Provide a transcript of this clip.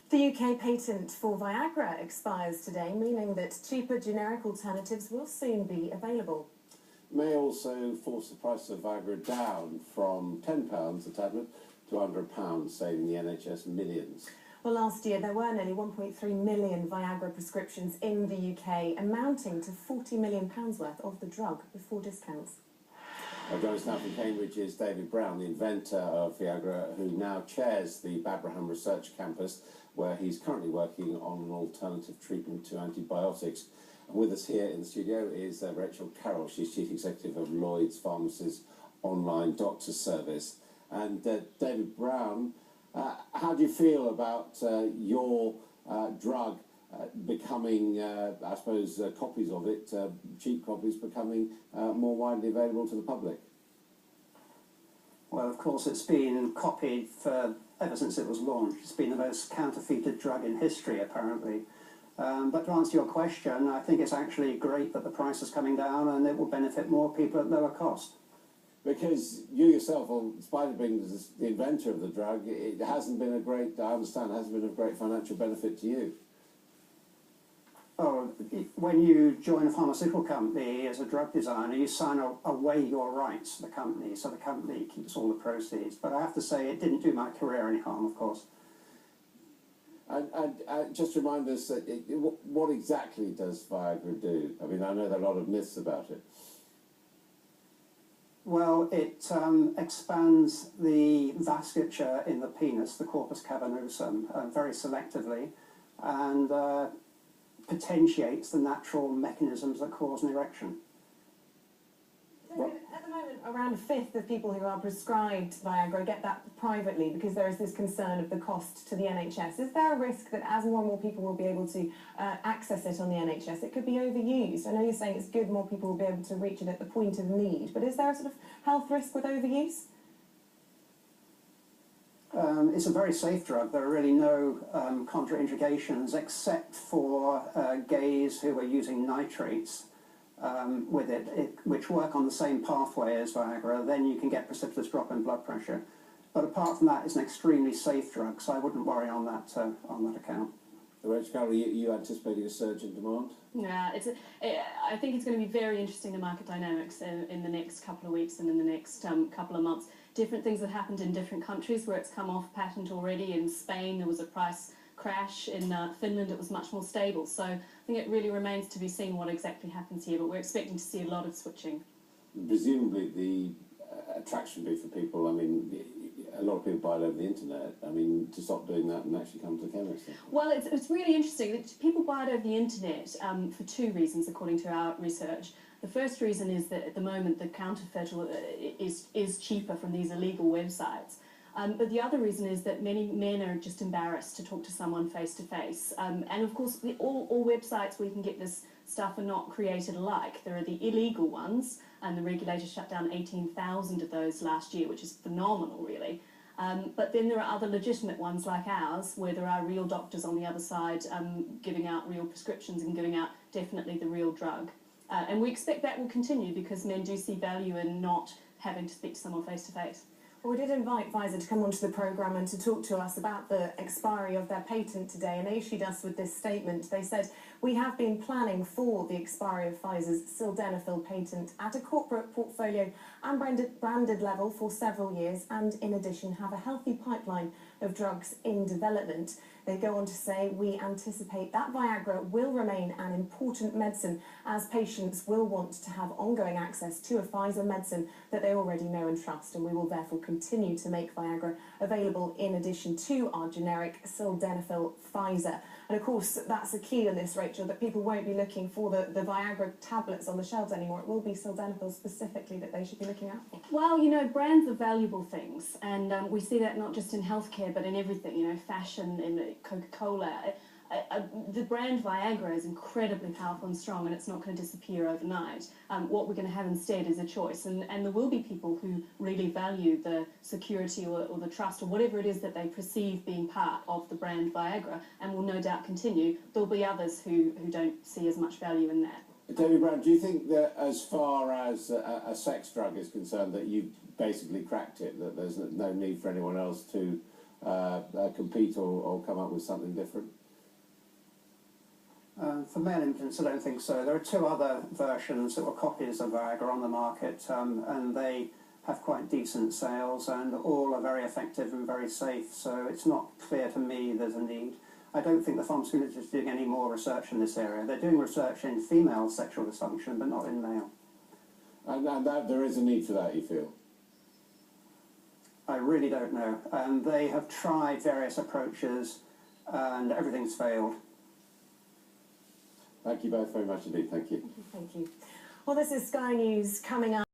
The UK patent for Viagra expires today, meaning that cheaper generic alternatives will soon be available. It may also force the price of Viagra down from £10 a tablet to under £1, saving the NHS millions. Well, last year there were nearly 1.3 million Viagra prescriptions in the UK, amounting to £40 million worth of the drug before discounts. Joining us now from Cambridge is David Brown, the inventor of Viagra, who now chairs the Babraham Research Campus, where he's currently working on an alternative treatment to antibiotics. And with us here in the studio is Rachel Carroll. She's Chief Executive of Lloyd's Pharmacy's online doctor service. And David Brown, how do you feel about your drug becoming, I suppose, copies of it, cheap copies, becoming more widely available to the public? Well, of course, it's been copied ever since it was launched. It's been the most counterfeited drug in history, apparently. But to answer your question, I think it's actually great that the price is coming down and it will benefit more people at lower cost. Because you yourself, in spite of being the inventor of the drug, it hasn't been a great, I understand, hasn't been of great financial benefit to you. Oh, when you join a pharmaceutical company as a drug designer, you sign away your rights to the company, so the company keeps all the proceeds. But I have to say, it didn't do my career any harm, of course. And just remind us, what exactly does Viagra do? I mean, I know there are a lot of myths about it. Well, it expands the vasculature in the penis, the corpus cavernosum, very selectively, and potentiates the natural mechanisms that cause an erection. At the moment, around a fifth of people who are prescribed Viagra get that privately because there is this concern of the cost to the NHS. Is there a risk that as more and more people will be able to access it on the NHS, it could be overused? I know you're saying it's good more people will be able to reach it at the point of need, but is there a sort of health risk with overuse? It's a very safe drug. There are really no contraindications except for gays who are using nitrates with it, which work on the same pathway as Viagra. Then you can get precipitous drop in blood pressure. But apart from that, it's an extremely safe drug, so I wouldn't worry on that account. Rachel Carroll, you anticipating a surge in demand? Yeah, I think it's going to be very interesting, the market dynamics in the next couple of weeks and in the next couple of months. Different things that happened in different countries where it's come off patent already. In Spain, there was a price crash. In Finland, it was much more stable. So I think it really remains to be seen what exactly happens here, but we're expecting to see a lot of switching. Presumably the attraction be for people, I mean, a lot of people buy it over the internet. I mean, to stop doing that and actually come to the chemist. Well, it's really interesting that people buy it over the internet for two reasons, according to our research. The first reason is that at the moment the counterfeit is cheaper from these illegal websites. But the other reason is that many men are just embarrassed to talk to someone face to face. And of course, all websites where you can get this stuff are not created alike. There are the illegal ones, and the regulator shut down 18,000 of those last year, which is phenomenal, really. But then there are other legitimate ones like ours, where there are real doctors on the other side giving out real prescriptions and giving out definitely the real drug. And we expect that will continue because men do see value in not having to speak to someone face to face. Well, we did invite Pfizer to come onto the programme and to talk to us about the expiry of their patent today, and they issued us with this statement. They said, "We have been planning for the expiry of Pfizer's sildenafil patent at a corporate portfolio and branded level for several years, and in addition have a healthy pipeline of drugs in development." They go on to say, "We anticipate that Viagra will remain an important medicine as patients will want to have ongoing access to a Pfizer medicine that they already know and trust, and we will therefore continue to make Viagra available in addition to our generic sildenafil Pfizer." And of course, that's a key in this, Rachel, that people won't be looking for the Viagra tablets on the shelves anymore. It will be sildenafil specifically that they should be looking out for. Well, you know, brands are valuable things, and we see that not just in healthcare, but in everything, you know, fashion, in Coca-Cola. The brand Viagra is incredibly powerful and strong, and it's not going to disappear overnight. What we're going to have instead is a choice, and there will be people who really value the security or the trust or whatever it is that they perceive being part of the brand Viagra, and will no doubt continue. There'll be others who don't see as much value in that. David Brown, do you think that as far as a sex drug is concerned, that you've basically cracked it, that there's no need for anyone else to compete or come up with something different? For male impotence, I don't think so. There are two other versions that were copies of Viagra on the market, and they have quite decent sales, and all are very effective and very safe, so it's not clear to me there's a need. I don't think the pharmaceutical industry is doing any more research in this area. They're doing research in female sexual dysfunction, but not in male. And that there is a need for that, you feel? I really don't know. They have tried various approaches, and everything's failed. Thank you both very much indeed. Thank you. Thank you. Well, this is Sky News coming up.